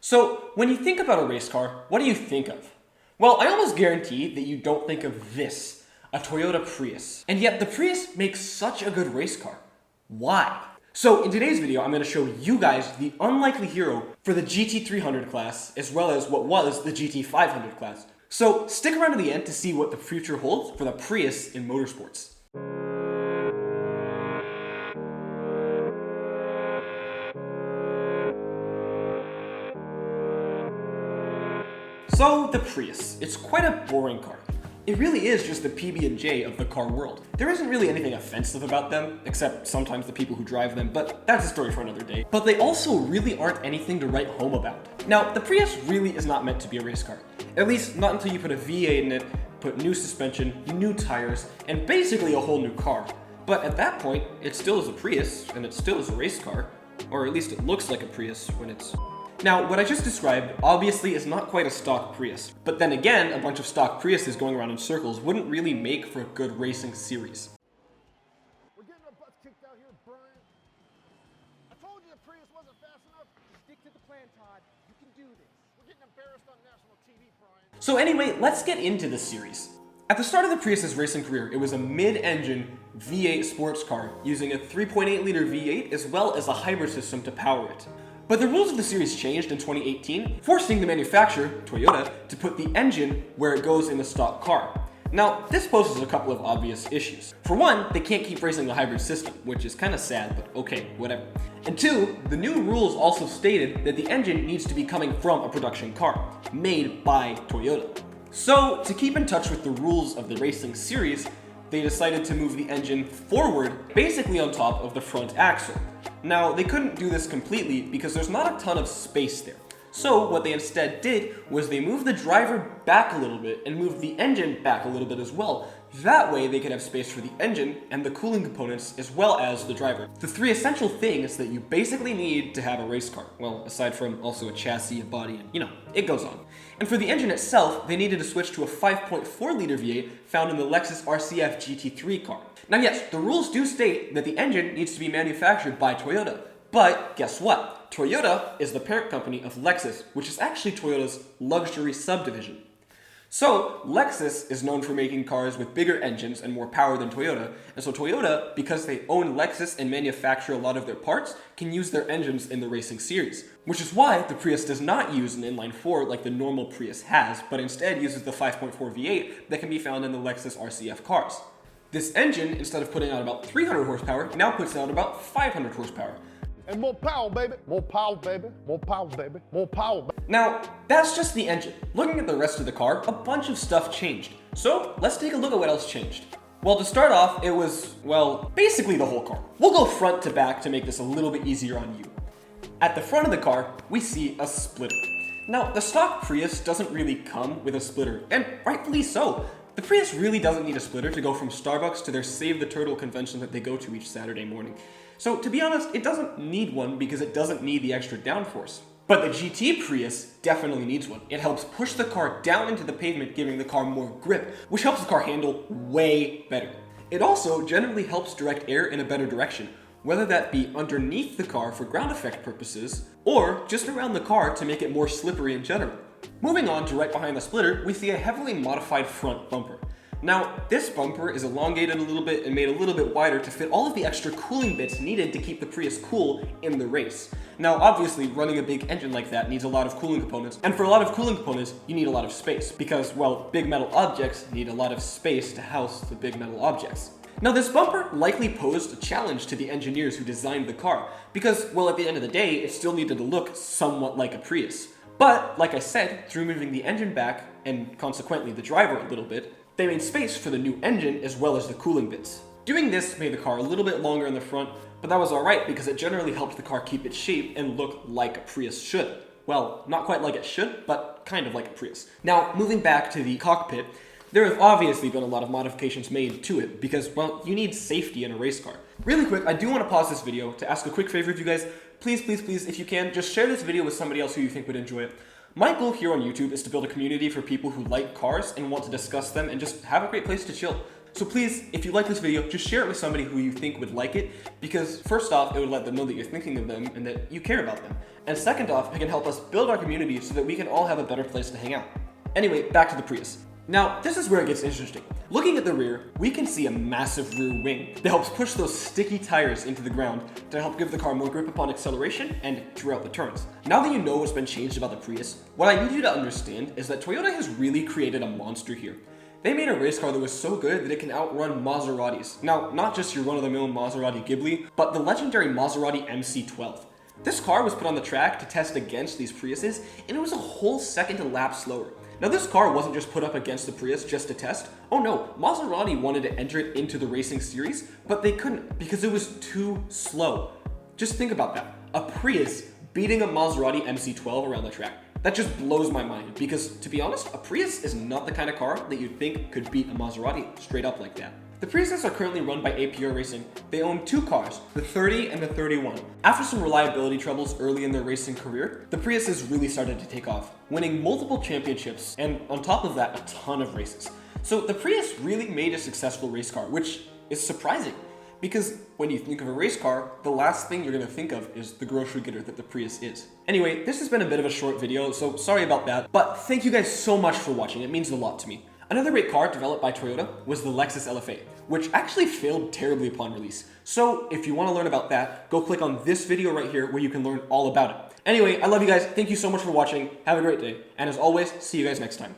So, when you think about a race car, what do you think of? Well, I almost guarantee that you don't think of this, a Toyota Prius. And yet, the Prius makes such a good race car. Why? So, in today's video, I'm going to show you guys the unlikely hero for the GT300 class, as well as what was the GT500 class. So, stick around to the end to see what the future holds for the Prius in motorsports. So, the Prius. It's quite a boring car. It really is just the PB&J of the car world. There isn't really anything offensive about them, except sometimes the people who drive them, but that's a story for another day. But they also really aren't anything to write home about. Now, the Prius really is not meant to be a race car. At least not until you put a V8 in it, put new suspension, new tires, and basically a whole new car. But at that point, it still is a Prius, and it still is a race car. Or at least it looks like a Prius when it's... Now, what I just described obviously is not quite a stock Prius, but then again, a bunch of stock Priuses going around in circles wouldn't really make for a good racing series. We're getting our butts kicked out here, Brian. I told you the Prius wasn't fast enough. Stick to the plan, Todd. You can do this. We're getting embarrassed on national TV, Brian. So anyway, let's get into the series. At the start of the Prius's racing career, it was a mid-engine V8 sports car using a 3.8-liter V8 as well as a hybrid system to power it. But the rules of the series changed in 2018, forcing the manufacturer, Toyota, to put the engine where it goes in the stock car. Now, this poses a couple of obvious issues. For one, they can't keep racing the hybrid system, which is kind of sad, but okay, whatever. And two, the new rules also stated that the engine needs to be coming from a production car, made by Toyota. So, to keep in touch with the rules of the racing series, they decided to move the engine forward, basically on top of the front axle. Now, they couldn't do this completely because there's not a ton of space there. So, what they instead did was they moved the driver back a little bit and moved the engine back a little bit as well. That way, they could have space for the engine and the cooling components as well as the driver. The three essential things that you basically need to have a race car. Well, aside from also a chassis, a body, and you know, it goes on. And for the engine itself, they needed to switch to a 5.4-liter V8 found in the Lexus RCF GT3 car. Now yes, the rules do state that the engine needs to be manufactured by Toyota. But guess what? Toyota is the parent company of Lexus, which is actually Toyota's luxury subdivision. So, Lexus is known for making cars with bigger engines and more power than Toyota, and so Toyota, because they own Lexus and manufacture a lot of their parts, can use their engines in the racing series. Which is why the Prius does not use an inline-4 like the normal Prius has, but instead uses the 5.4 V8 that can be found in the Lexus RCF cars. This engine, instead of putting out about 300 horsepower, now puts out about 500 horsepower. And more power, baby. More power, baby. More power, baby. More power, baby. Now, that's just the engine. Looking at the rest of the car, a bunch of stuff changed. So, let's take a look at what else changed. Well, to start off, it was, well, basically the whole car. We'll go front to back to make this a little bit easier on you. At the front of the car, we see a splitter. Now, the stock Prius doesn't really come with a splitter, and rightfully so. The Prius really doesn't need a splitter to go from Starbucks to their Save the Turtle convention that they go to each Saturday morning. So to be honest, it doesn't need one because it doesn't need the extra downforce. But the GT Prius definitely needs one. It helps push the car down into the pavement, giving the car more grip, which helps the car handle way better. It also generally helps direct air in a better direction, whether that be underneath the car for ground effect purposes, or just around the car to make it more slippery in general. Moving on to right behind the splitter, we see a heavily modified front bumper. Now, this bumper is elongated a little bit and made a little bit wider to fit all of the extra cooling bits needed to keep the Prius cool in the race. Now, obviously, running a big engine like that needs a lot of cooling components, and for a lot of cooling components, you need a lot of space, because, well, big metal objects need a lot of space to house the big metal objects. Now, this bumper likely posed a challenge to the engineers who designed the car, because, well, at the end of the day, it still needed to look somewhat like a Prius. But, like I said, through moving the engine back, and consequently the driver a little bit, they made space for the new engine as well as the cooling bits. Doing this made the car a little bit longer in the front, but that was alright because it generally helped the car keep its shape and look like a Prius should. Well, not quite like it should, but kind of like a Prius. Now, moving back to the cockpit, there have obviously been a lot of modifications made to it because, well, you need safety in a race car. Really quick, I do want to pause this video to ask a quick favor of you guys. Please, please, please, if you can, just share this video with somebody else who you think would enjoy it. My goal here on YouTube is to build a community for people who like cars and want to discuss them and just have a great place to chill. So please, if you like this video, just share it with somebody who you think would like it, because first off, it would let them know that you're thinking of them and that you care about them. And second off, it can help us build our community so that we can all have a better place to hang out. Anyway, back to the Prius. Now, this is where it gets interesting. Looking at the rear, we can see a massive rear wing that helps push those sticky tires into the ground to help give the car more grip upon acceleration and throughout the turns. Now that you know what's been changed about the Prius, what I need you to understand is that Toyota has really created a monster here. They made a race car that was so good that it can outrun Maseratis. Now, not just your run-of-the-mill Maserati Ghibli, but the legendary Maserati MC12. This car was put on the track to test against these Priuses, and it was a whole second a lap slower. Now this car wasn't just put up against the Prius just to test. Oh no, Maserati wanted to enter it into the racing series, but they couldn't because it was too slow. Just think about that. A Prius beating a Maserati MC12 around the track. That just blows my mind because, to be honest, a Prius is not the kind of car that you'd think could beat a Maserati straight up like that. The Priuses are currently run by APR Racing. They own two cars, the 30 and the 31. After some reliability troubles early in their racing career, the Priuses really started to take off, winning multiple championships and on top of that, a ton of races. So the Prius really made a successful race car, which is surprising because when you think of a race car, the last thing you're going to think of is the grocery getter that the Prius is. Anyway, this has been a bit of a short video, so sorry about that, but thank you guys so much for watching. It means a lot to me. Another great car developed by Toyota was the Lexus LFA, which actually failed terribly upon release. So if you want to learn about that, go click on this video right here where you can learn all about it. Anyway, I love you guys. Thank you so much for watching. Have a great day. And as always, see you guys next time.